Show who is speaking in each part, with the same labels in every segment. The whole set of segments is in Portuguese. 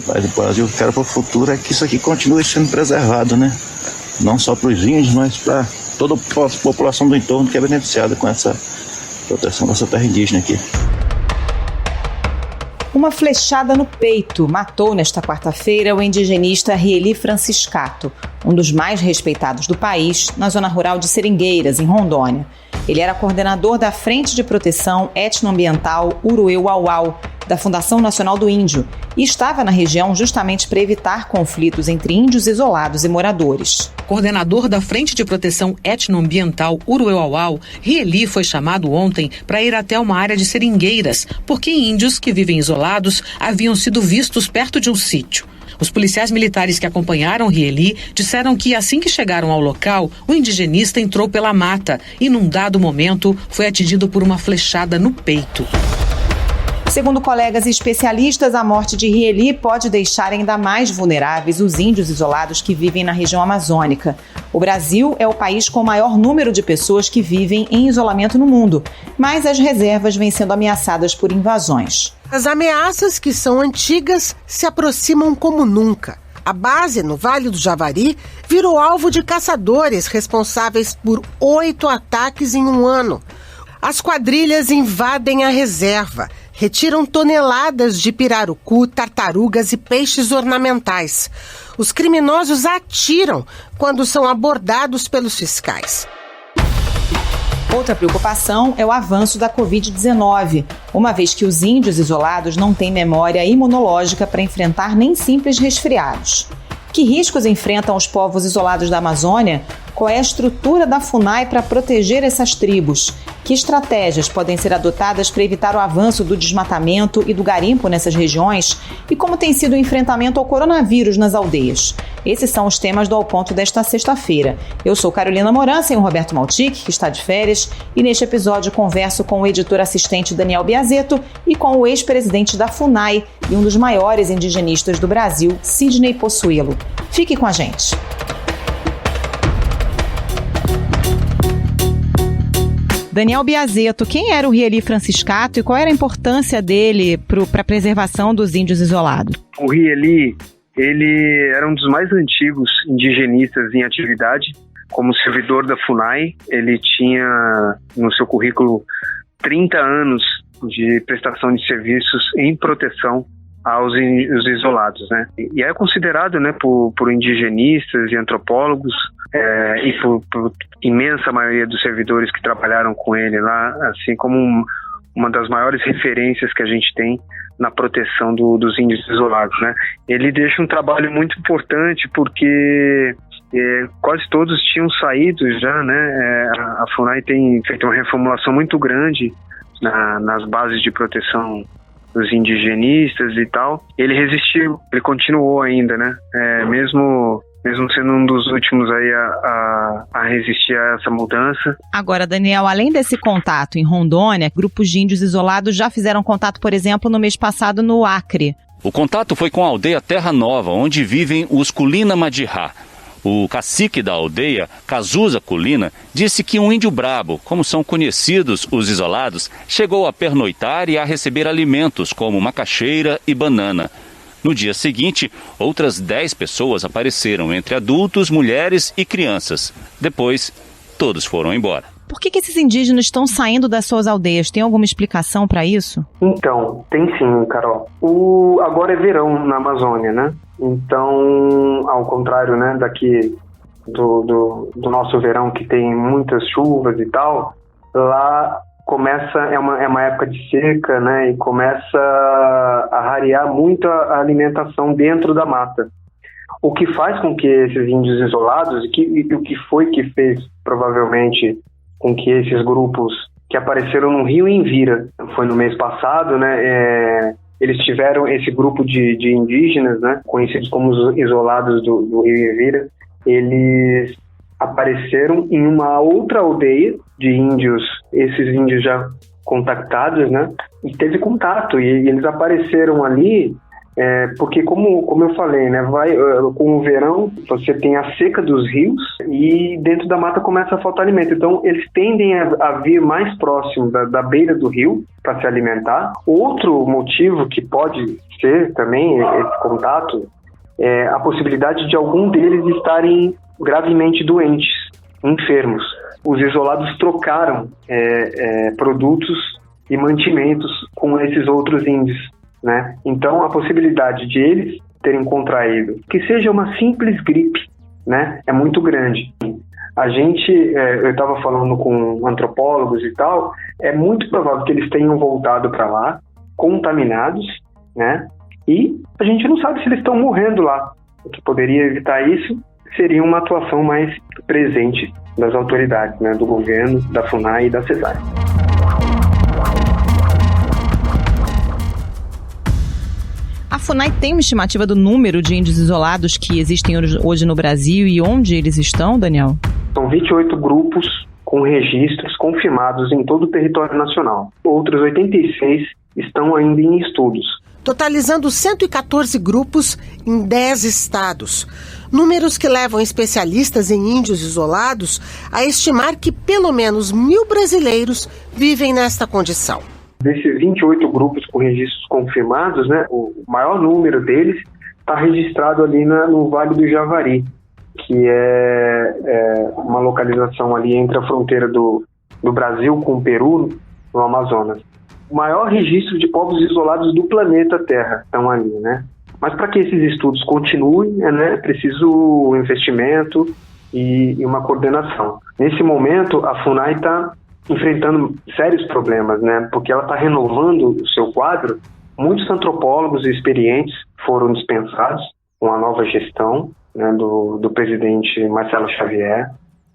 Speaker 1: Mas o Brasil que quero para o futuro é que isso aqui continue sendo preservado, né? Não só para os índios, mas para toda a população do entorno que é beneficiada com essa proteção dessa terra indígena aqui.
Speaker 2: Uma flechada no peito matou nesta quarta-feira o indigenista Rieli Franciscato, um dos mais respeitados do país, na zona rural de Seringueiras, em Rondônia. Ele era coordenador da Frente de Proteção Etnoambiental Uruê-Uauau, da Fundação Nacional do Índio, e estava na região justamente para evitar conflitos entre índios isolados e moradores.
Speaker 3: Coordenador da Frente de Proteção Etnoambiental Uruê-Uauau, Rieli foi chamado ontem para ir até uma área de Seringueiras, porque índios que vivem isolados haviam sido vistos perto de um sítio. Os policiais militares que acompanharam Rieli disseram que assim que chegaram ao local, o indigenista entrou pela mata e, num dado momento, foi atingido por uma flechada no peito.
Speaker 2: Segundo colegas e especialistas, a morte de Rieli pode deixar ainda mais vulneráveis os índios isolados que vivem na região amazônica. O Brasil é o país com o maior número de pessoas que vivem em isolamento no mundo, mas as reservas vêm sendo ameaçadas por invasões.
Speaker 4: As ameaças, que são antigas, se aproximam como nunca. A base, no Vale do Javari, virou alvo de caçadores responsáveis por 8 ataques em um ano. As quadrilhas invadem a reserva, retiram toneladas de pirarucu, tartarugas e peixes ornamentais. Os criminosos atiram quando são abordados pelos fiscais.
Speaker 2: Outra preocupação é o avanço da Covid-19, uma vez que os índios isolados não têm memória imunológica para enfrentar nem simples resfriados. Que riscos enfrentam os povos isolados da Amazônia? Qual é a estrutura da FUNAI para proteger essas tribos? Que estratégias podem ser adotadas para evitar o avanço do desmatamento e do garimpo nessas regiões? E como tem sido o enfrentamento ao coronavírus nas aldeias? Esses são os temas do Ao Ponto desta sexta-feira. Eu sou Carolina Moran, sem o Roberto Maltic, que está de férias, e neste episódio converso com o editor assistente Daniel Biasetto e com o ex-presidente da FUNAI e um dos maiores indigenistas do Brasil, Sidney Possuelo. Fique com a gente. Daniel Biasetto, quem era o Rieli Franciscato e qual era a importância dele para a preservação dos índios isolados?
Speaker 5: O Rieli, ele era um dos mais antigos indigenistas em atividade. Como servidor da FUNAI, ele tinha no seu currículo 30 anos de prestação de serviços em proteção aos isolados, né? E é considerado, né, por indigenistas e antropólogos e por imensa maioria dos servidores que trabalharam com ele lá, assim como uma das maiores referências que a gente tem na proteção dos índios isolados, né? Ele deixa um trabalho muito importante porque quase todos tinham saído já, né? A FUNAI tem feito uma reformulação muito grande nas bases de proteção dos indigenistas e tal. Ele resistiu, ele continuou ainda, né? Mesmo sendo um dos últimos aí a resistir a essa mudança.
Speaker 2: Agora, Daniel, além desse contato em Rondônia, grupos de índios isolados já fizeram contato, por exemplo, no mês passado no Acre.
Speaker 6: O contato foi com a aldeia Terra Nova, onde vivem os Kulina Madihá. O cacique da aldeia, Cazuza Kulina, disse que um índio brabo, como são conhecidos os isolados, chegou a pernoitar e a receber alimentos como macaxeira e banana. No dia seguinte, outras 10 pessoas apareceram, entre adultos, mulheres e crianças. Depois, todos foram embora.
Speaker 2: Por que esses indígenas estão saindo das suas aldeias? Tem alguma explicação para isso?
Speaker 5: Então, tem sim, Carol. Agora é verão na Amazônia, né? Então, ao contrário, né, daqui do nosso verão, que tem muitas chuvas e tal, lá é uma época de seca, né, e começa a rarear muito a alimentação dentro da mata. O que faz com que esses índios isolados, e o que foi que fez, provavelmente, com que esses grupos que apareceram no Rio Envira, foi no mês passado, né, eles tiveram esse grupo de indígenas, né, conhecidos como os isolados do Rio Envira, eles apareceram em uma outra aldeia de índios, esses índios já contactados, né, e teve contato, e eles apareceram ali Porque como eu falei, né, com o verão você tem a seca dos rios e dentro da mata começa a faltar alimento. Então eles tendem a vir mais próximo da beira do rio para se alimentar. Outro motivo que pode ser também esse contato é a possibilidade de algum deles estarem gravemente doentes, enfermos. Os isolados trocaram produtos e mantimentos com esses outros índios, né? Então a possibilidade de eles terem contraído, que seja uma simples gripe, né, é muito grande. Eu estava falando com antropólogos e tal, é muito provável que eles tenham voltado para lá contaminados, né? E a gente não sabe se eles estão morrendo lá. O que poderia evitar isso seria uma atuação mais presente das autoridades, né, do governo, da FUNAI e da CESAR.
Speaker 2: A FUNAI tem uma estimativa do número de índios isolados que existem hoje no Brasil e onde eles estão, Daniel?
Speaker 5: São 28 grupos com registros confirmados em todo o território nacional. Outros 86 estão ainda em estudos.
Speaker 4: Totalizando 114 grupos em 10 estados. Números que levam especialistas em índios isolados a estimar que pelo menos 1.000 brasileiros vivem nesta condição.
Speaker 5: Desses 28 grupos com registros confirmados, né, o maior número deles está registrado ali no Vale do Javari, que é uma localização ali entre a fronteira do Brasil com o Peru, no Amazonas. O maior registro de povos isolados do planeta Terra estão ali, né? Mas para que esses estudos continuem, é preciso investimento e uma coordenação. Nesse momento, a FUNAI está enfrentando sérios problemas, né? Porque ela está renovando o seu quadro. Muitos antropólogos experientes foram dispensados com a nova gestão, né, do presidente Marcelo Xavier,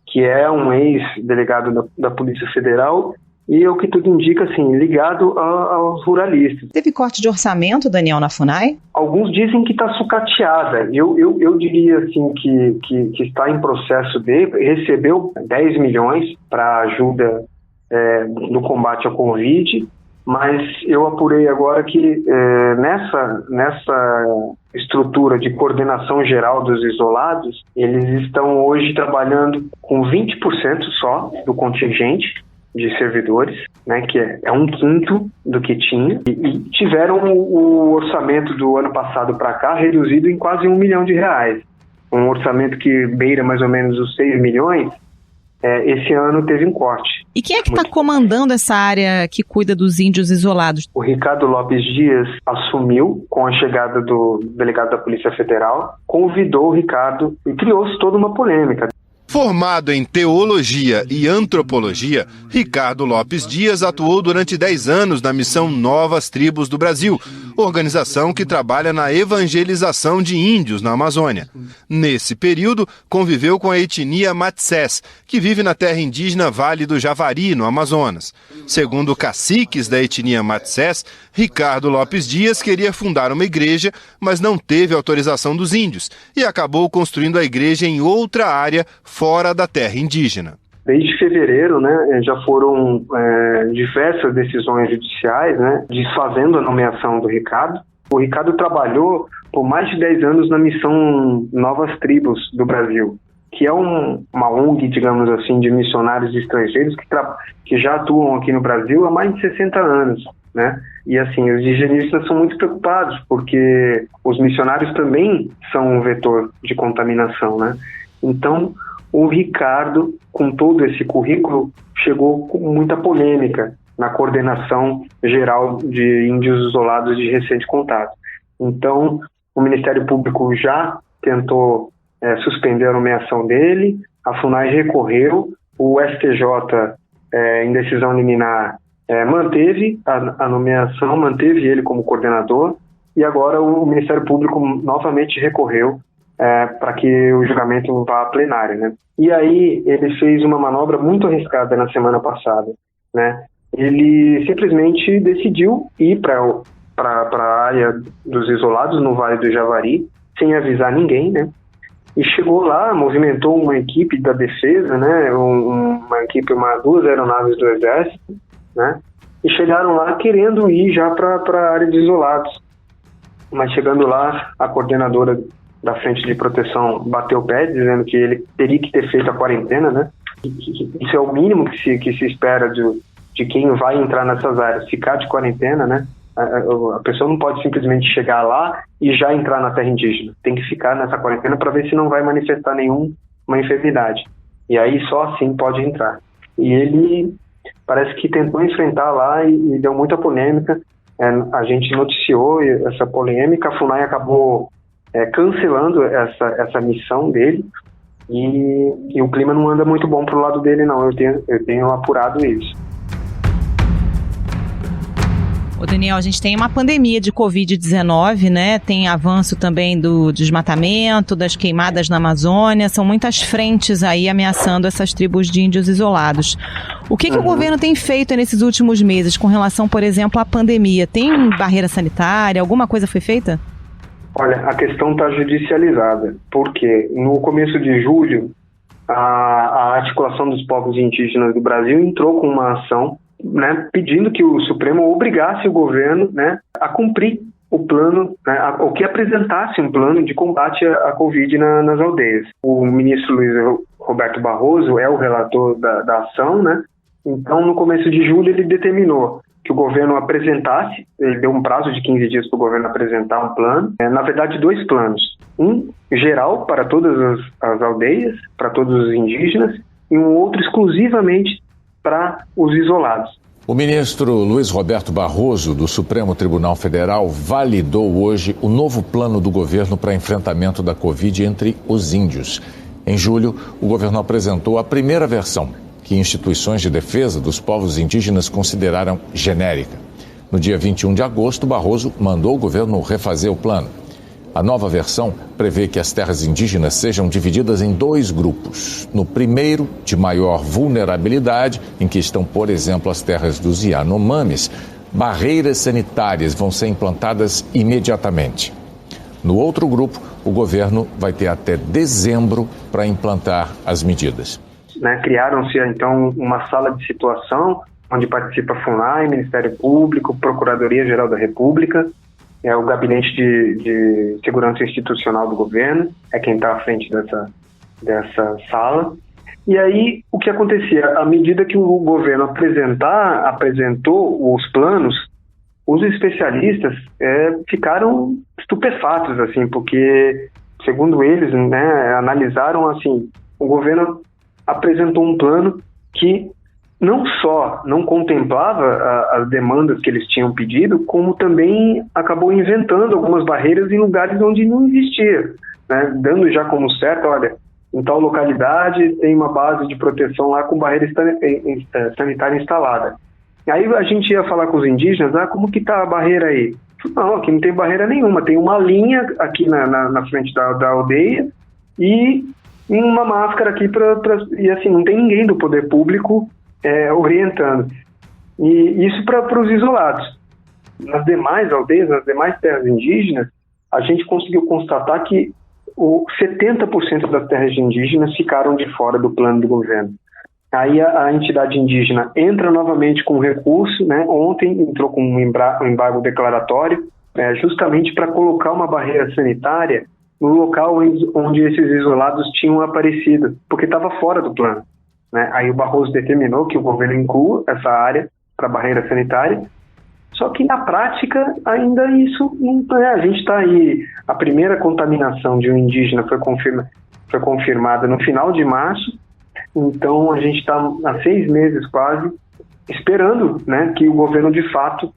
Speaker 5: que é um ex-delegado da Polícia Federal e, o que tudo indica, assim, ligado aos ruralistas.
Speaker 2: Teve corte de orçamento, Daniel, na FUNAI?
Speaker 5: Alguns dizem que está sucateada. Eu diria assim que está em processo recebeu 10 milhões para ajuda no combate à Covid, mas eu apurei agora que nessa estrutura de coordenação geral dos isolados, eles estão hoje trabalhando com 20% só do contingente de servidores, né, que é um quinto do que tinha, e tiveram o orçamento do ano passado para cá reduzido em quase R$1 milhão. Um orçamento que beira mais ou menos os 6 milhões, esse ano teve um corte.
Speaker 2: E quem é que está comandando essa área que cuida dos índios isolados?
Speaker 5: O Ricardo Lopes Dias assumiu com a chegada do delegado da Polícia Federal, convidou o Ricardo e criou-se toda uma polêmica.
Speaker 7: Formado em teologia e antropologia, Ricardo Lopes Dias atuou durante 10 anos na missão Novas Tribos do Brasil, organização que trabalha na evangelização de índios na Amazônia. Nesse período, conviveu com a etnia Matsés, que vive na terra indígena Vale do Javari, no Amazonas. Segundo caciques da etnia Matsés, Ricardo Lopes Dias queria fundar uma igreja, mas não teve autorização dos índios e acabou construindo a igreja em outra área fora da terra indígena.
Speaker 5: Desde fevereiro, né, já foram diversas decisões judiciais, né, desfazendo a nomeação do Ricardo. O Ricardo trabalhou por mais de 10 anos na missão Novas Tribos do Brasil, que é uma ONG, digamos assim, de missionários estrangeiros que já atuam aqui no Brasil há mais de 60 anos, né? E assim, os indigenistas são muito preocupados, porque os missionários também são um vetor de contaminação, né? Então, o Ricardo, com todo esse currículo, chegou com muita polêmica na coordenação geral de índios isolados de recente contato. Então, o Ministério Público já tentou suspender a nomeação dele, a FUNAI recorreu, o STJ, em decisão liminar, manteve a nomeação, manteve ele como coordenador, e agora o Ministério Público novamente recorreu para que o julgamento vá a plenário, né? E aí ele fez uma manobra muito arriscada na semana passada, né? Ele simplesmente decidiu ir para a área dos isolados no Vale do Javari, sem avisar ninguém, né? E chegou lá, movimentou uma equipe da defesa, né? Duas aeronaves do Exército, né? E chegaram lá querendo ir já para a área de isolados. mas chegando lá, a coordenadora da Frente de Proteção bateu o pé, dizendo que ele teria que ter feito a quarentena, né? Isso é o mínimo que se espera de quem vai entrar nessas áreas, ficar de quarentena, né? A pessoa não pode simplesmente chegar lá e já entrar na terra indígena. Tem que ficar nessa quarentena para ver se não vai manifestar nenhuma enfermidade. E aí só assim pode entrar. E ele parece que tentou enfrentar lá e deu muita polêmica. A gente noticiou essa polêmica, a FUNAI acabou cancelando essa missão dele e o clima não anda muito bom pro lado dele, não. Eu tenho apurado isso.
Speaker 2: Ô Daniel, a gente tem uma pandemia de Covid-19, né? Tem avanço também do desmatamento, das queimadas na Amazônia, são muitas frentes aí ameaçando essas tribos de índios isolados. O que o governo tem feito nesses últimos meses com relação, por exemplo, à pandemia? Tem barreira sanitária? Alguma coisa foi feita?
Speaker 5: Olha, a questão está judicializada, porque no começo de julho, a articulação dos povos indígenas do Brasil entrou com uma ação, né, pedindo que o Supremo obrigasse o governo, né, a cumprir o plano, né, ou que apresentasse um plano de combate à Covid nas aldeias. O ministro Luiz Roberto Barroso é o relator da ação, né? Então, no começo de julho, ele determinou que o governo apresentasse, ele deu um prazo de 15 dias para o governo apresentar um plano, na verdade 2 planos, um geral para todas as aldeias, para todos os indígenas, e um outro exclusivamente para os isolados.
Speaker 8: O ministro Luiz Roberto Barroso, do Supremo Tribunal Federal, validou hoje o novo plano do governo para enfrentamento da Covid entre os índios. Em julho, o governo apresentou a primeira versão, que instituições de defesa dos povos indígenas consideraram genérica. No dia 21 de agosto, Barroso mandou o governo refazer o plano. A nova versão prevê que as terras indígenas sejam divididas em 2 grupos. No primeiro, de maior vulnerabilidade, em que estão, por exemplo, as terras dos Yanomamis, barreiras sanitárias vão ser implantadas imediatamente. No outro grupo, o governo vai ter até dezembro para implantar as medidas.
Speaker 5: Criaram-se, então, uma sala de situação, onde participa a FUNAI, Ministério Público, Procuradoria-Geral da República, o Gabinete de Segurança Institucional do Governo, é quem está à frente dessa sala. E aí, o que acontecia? À medida que o governo apresentou os planos, os especialistas ficaram estupefatos, assim, porque, segundo eles, né, analisaram, assim, o governo apresentou um plano que não só não contemplava as demandas que eles tinham pedido, como também acabou inventando algumas barreiras em lugares onde não existia, né? Dando já como certo, olha, em tal localidade tem uma base de proteção lá com barreira sanitária instalada. Aí a gente ia falar com os indígenas, como que está a barreira aí? Não, aqui não tem barreira nenhuma, tem uma linha aqui na frente da aldeia e uma máscara aqui e assim, não tem ninguém do poder público orientando. E isso para os isolados. Nas demais aldeias, nas demais terras indígenas, a gente conseguiu constatar que 70% das terras indígenas ficaram de fora do plano do governo. Aí a entidade indígena entra novamente com recurso, né? Ontem entrou com um embargo declaratório, justamente para colocar uma barreira sanitária no local onde esses isolados tinham aparecido, porque estava fora do plano, né? Aí o Barroso determinou que o governo inclua essa área para barreira sanitária, só que na prática ainda isso não a gente está aí, a primeira contaminação de um indígena foi confirmada no final de março, então a gente está há 6 meses quase esperando, né, que o governo de fato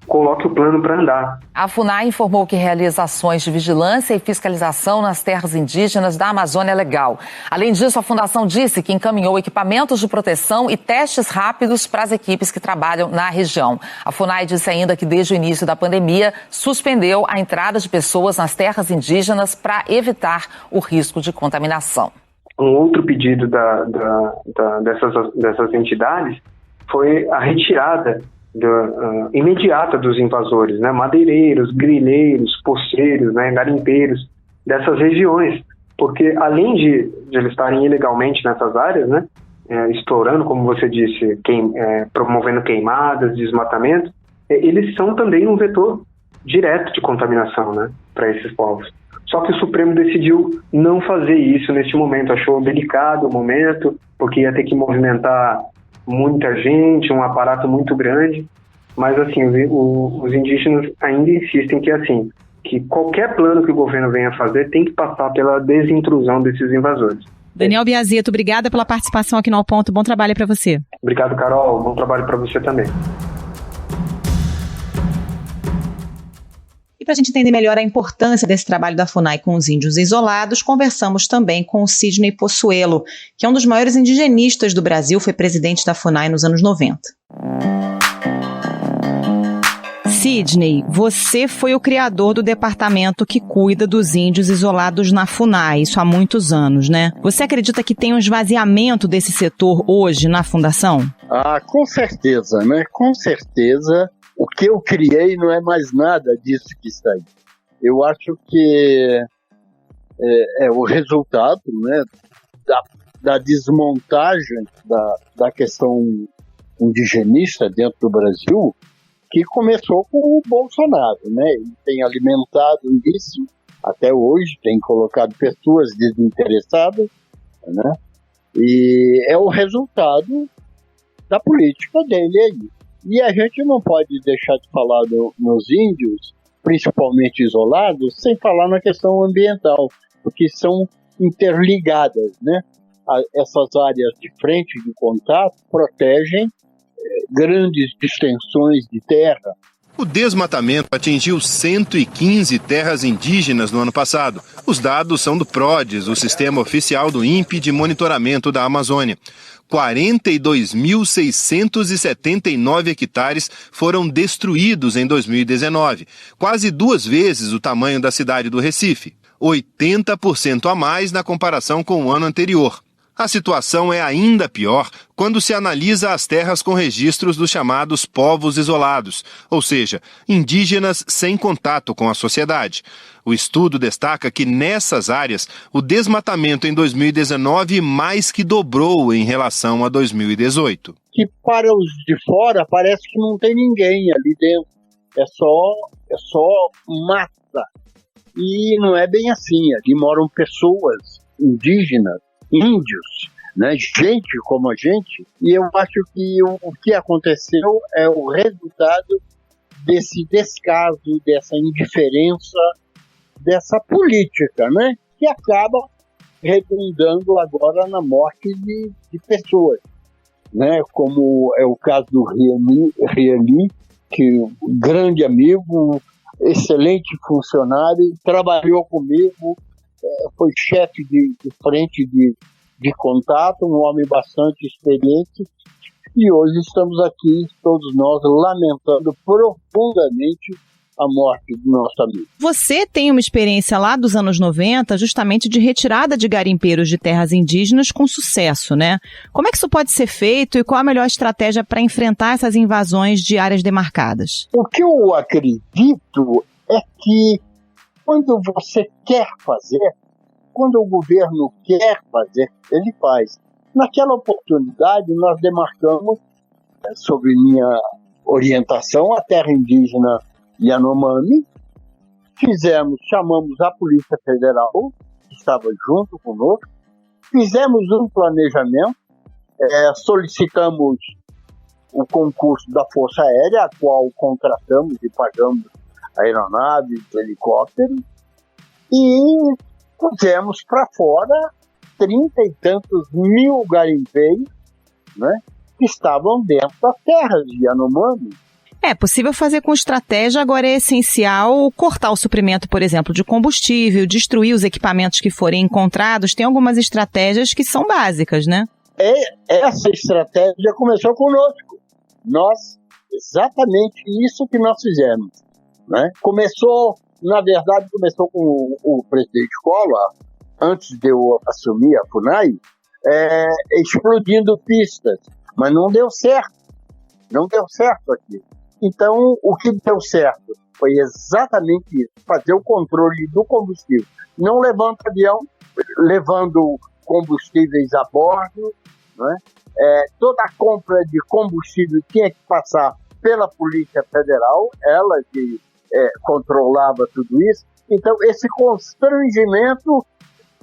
Speaker 5: coloque o plano para andar.
Speaker 9: A FUNAI informou que realiza ações de vigilância e fiscalização nas terras indígenas da Amazônia Legal. Além disso, a Fundação disse que encaminhou equipamentos de proteção e testes rápidos para as equipes que trabalham na região. A FUNAI disse ainda que desde o início da pandemia suspendeu a entrada de pessoas nas terras indígenas para evitar o risco de contaminação.
Speaker 5: Um outro pedido dessas entidades foi a retirada imediata dos invasores, né? Madeireiros, grileiros, poceiros, né? Garimpeiros dessas regiões, porque além de eles estarem ilegalmente nessas áreas, né? Explorando, como você disse, promovendo queimadas, desmatamento, eles são também um vetor direto de contaminação, né, para esses povos. Só que o Supremo decidiu não fazer isso neste momento, achou delicado o momento, porque ia ter que movimentar muita gente, um aparato muito grande, mas assim, os indígenas ainda insistem que assim, que qualquer plano que o governo venha fazer tem que passar pela desintrusão desses invasores.
Speaker 2: Daniel Biazzetto, obrigada pela participação aqui no Ao Ponto. Bom trabalho para você.
Speaker 5: Obrigado, Carol. Bom trabalho para você também.
Speaker 2: E para a gente entender melhor a importância desse trabalho da FUNAI com os índios isolados, conversamos também com o Sidney Possuelo, que é um dos maiores indigenistas do Brasil, foi presidente da FUNAI nos anos 90. Sidney, você foi o criador do departamento que cuida dos índios isolados na FUNAI, isso há muitos anos, né? Você acredita que tem um esvaziamento desse setor hoje na Fundação?
Speaker 10: Com certeza, né? Com certeza. O que eu criei não é mais nada disso que está aí. Eu acho que é o resultado, né, da desmontagem da questão indigenista dentro do Brasil, que começou com o Bolsonaro, né? Ele tem alimentado isso até hoje, tem colocado pessoas desinteressadas, né? E é o resultado da política dele aí. E a gente não pode deixar de falar nos índios, principalmente isolados, sem falar na questão ambiental, porque são interligadas, né? Essas áreas de frente de contato protegem grandes extensões de terra.
Speaker 7: O desmatamento atingiu 115 terras indígenas no ano passado. Os dados são do PRODES, o sistema oficial do INPE de monitoramento da Amazônia. 42.679 hectares foram destruídos em 2019, quase 2 vezes o tamanho da cidade do Recife, 80% a mais na comparação com o ano anterior. A situação é ainda pior quando se analisa as terras com registros dos chamados povos isolados, ou seja, indígenas sem contato com a sociedade. O estudo destaca que nessas áreas o desmatamento em 2019 mais que dobrou em relação a 2018.
Speaker 10: Que para os de fora parece que não tem ninguém ali dentro, é só mata. E não é bem assim, ali moram pessoas indígenas, índios, né? Gente como a gente, e eu acho que o que aconteceu é o resultado desse descaso, dessa indiferença, dessa política, né? Que acaba redundando agora na morte de pessoas, né? Como é o caso do Rieli, que um grande amigo, excelente funcionário, trabalhou comigo, foi chefe de frente de contato, um homem bastante experiente, e hoje estamos aqui, todos nós, lamentando profundamente a morte do nosso amigo.
Speaker 2: Você tem uma experiência lá dos anos 90, justamente de retirada de garimpeiros de terras indígenas com sucesso, né? Como é que isso pode ser feito e qual a melhor estratégia para enfrentar essas invasões de áreas demarcadas?
Speaker 10: O que eu acredito é que quando você quer fazer, quando o governo quer fazer, ele faz. Naquela oportunidade, nós demarcamos, sob minha orientação, a terra indígena Yanomami, chamamos a Polícia Federal, que estava junto conosco, fizemos um planejamento, solicitamos o concurso da Força Aérea, a qual contratamos e pagamos aeronaves, helicópteros, e pusemos para fora 30 e tantos mil garimpeiros, né, que estavam dentro das terras de Yanomami.
Speaker 2: É possível fazer com estratégia, agora é essencial cortar o suprimento, por exemplo, de combustível, destruir os equipamentos que forem encontrados. Tem algumas estratégias que são básicas, né?
Speaker 10: Essa estratégia começou conosco. Exatamente isso que nós fizemos, né? Na verdade, começou com o presidente Collor, antes de eu assumir a FUNAI, explodindo pistas, mas não deu certo. Não deu certo aqui. Então, o que deu certo foi exatamente isso, fazer o controle do combustível. Não levando avião, levando combustíveis a bordo, né? Toda a compra de combustível tinha que passar pela Polícia Federal, ela que controlava tudo isso. Então, esse constrangimento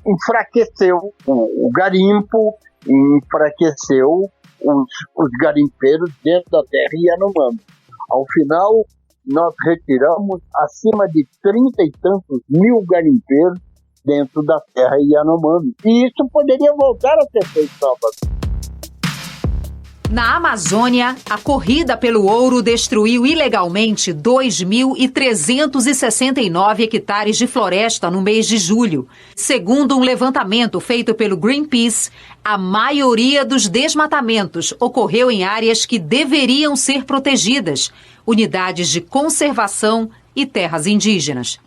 Speaker 10: enfraqueceu o garimpo, enfraqueceu os garimpeiros dentro da terra Yanomami. Ao final, nós retiramos acima de 30 e tantos mil garimpeiros dentro da terra Yanomami. E isso poderia voltar a ser feito novamente.
Speaker 11: Na Amazônia, a corrida pelo ouro destruiu ilegalmente 2.369 hectares de floresta no mês de julho. Segundo um levantamento feito pelo Greenpeace, a maioria dos desmatamentos ocorreu em áreas que deveriam ser protegidas, unidades de conservação e terras indígenas.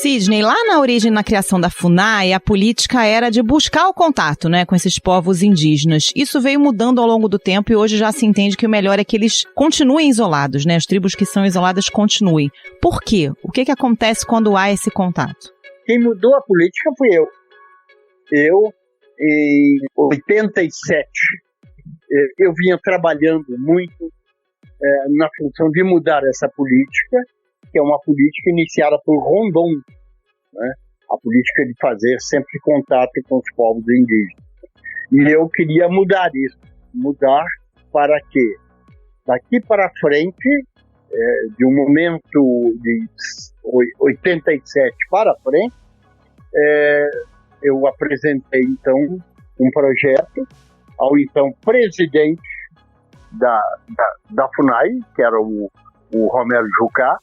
Speaker 2: Sidney, lá na origem, na criação da FUNAI, a política era de buscar o contato, né, com esses povos indígenas. Isso veio mudando ao longo do tempo e hoje já se entende que o melhor é que eles continuem isolados, né? As tribos que são isoladas continuem. Por quê? O que acontece quando há esse contato?
Speaker 10: Quem mudou a política fui eu. Eu, em 87, eu vinha trabalhando muito na função de mudar essa política, que é uma política iniciada por Rondon, né? A política de fazer sempre contato com os povos indígenas. E eu queria mudar isso. Mudar para quê? Daqui para frente, de um momento de 87 para frente, eu apresentei, então, um projeto ao então presidente da FUNAI, que era o Romero Jucá,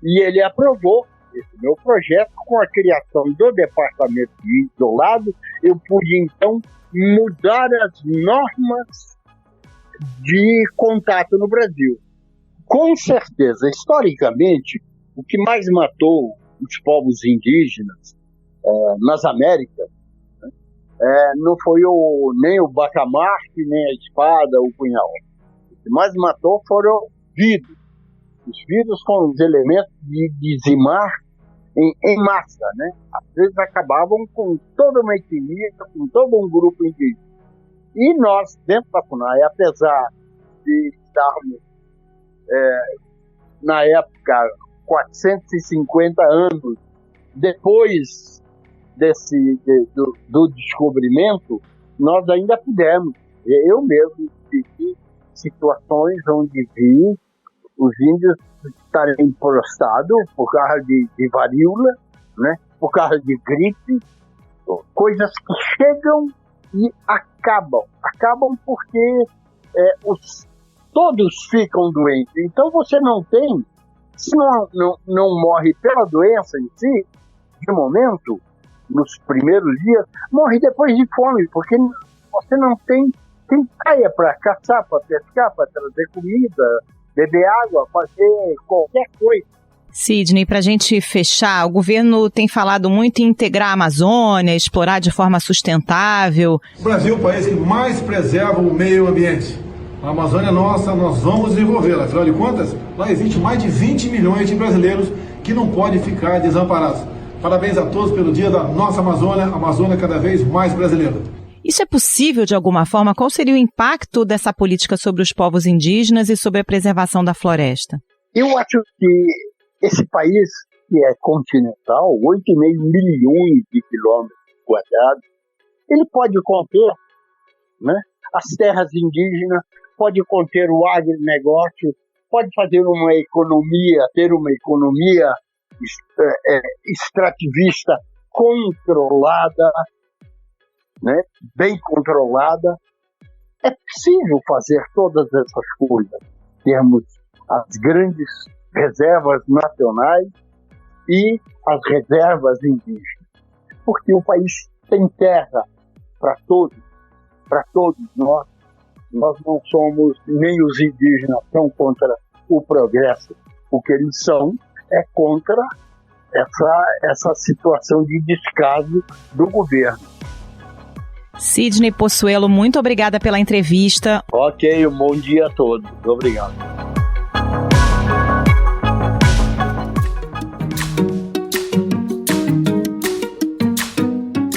Speaker 10: e ele aprovou esse meu projeto. Com a criação do departamento de isolado, eu pude, então, mudar as normas de contato no Brasil. Com certeza, historicamente, o que mais matou os povos indígenas nas Américas não foi nem o bacamarte, nem a espada, o punhal. O que mais matou foram vidros. Os vidros com os elementos de dizimar em massa, né? Às vezes acabavam com toda uma etnia, com todo um grupo indígena. E nós, dentro da FUNAI, apesar de estarmos, na época, 450 anos depois do descobrimento, nós ainda pudemos. Eu mesmo vivi situações onde vi os índios estarem prostrados por causa de varíola, né? Por causa de gripe, coisas que chegam e acabam. Acabam porque todos ficam doentes. Então você não tem, se não morre pela doença em si, de momento, nos primeiros dias, morre depois de fome, porque você não tem praia para caçar, para pescar, para trazer comida, beber água, fazer qualquer coisa.
Speaker 2: Sidney, para a gente fechar, o governo tem falado muito em integrar a Amazônia, explorar de forma sustentável.
Speaker 12: O Brasil é o país que mais preserva o meio ambiente. A Amazônia é nossa, nós vamos desenvolvê-la. Afinal de contas, lá existe mais de 20 milhões de brasileiros que não podem ficar desamparados. Parabéns a todos pelo dia da nossa Amazônia, a Amazônia cada vez mais brasileira.
Speaker 2: Isso é possível de alguma forma? Qual seria o impacto dessa política sobre os povos indígenas e sobre a preservação da floresta?
Speaker 10: Eu acho que esse país, que é continental, 8,5 milhões de quilômetros quadrados, ele pode conter, né, as terras indígenas, pode conter o agronegócio, pode fazer uma economia, ter uma economia extrativista controlada, né, bem controlada. É possível fazer todas essas coisas. Temos as grandes reservas nacionais e as reservas indígenas, porque o país tem terra para todos nós. Nós não somos, nem os indígenas são contra o progresso. O que eles são é contra essa situação de descaso do governo.
Speaker 2: Sidney Possuelo, muito obrigada pela entrevista.
Speaker 10: Ok, um bom dia a todos. Obrigado.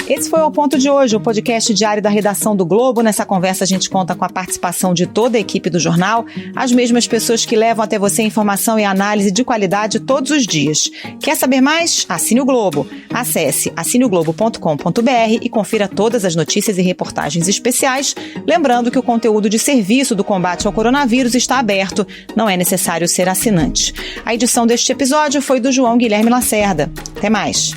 Speaker 2: Esse Esse foi o Ponto de hoje, o podcast diário da redação do Globo. Nessa conversa a gente conta com a participação de toda a equipe do jornal, as mesmas pessoas que levam até você informação e análise de qualidade todos os dias. Quer saber mais? Assine o Globo. Acesse assineoglobo.com.br e confira todas as notícias e reportagens especiais. Lembrando que o conteúdo de serviço do combate ao coronavírus está aberto, não é necessário ser assinante. A edição deste episódio foi do João Guilherme Lacerda. Até mais.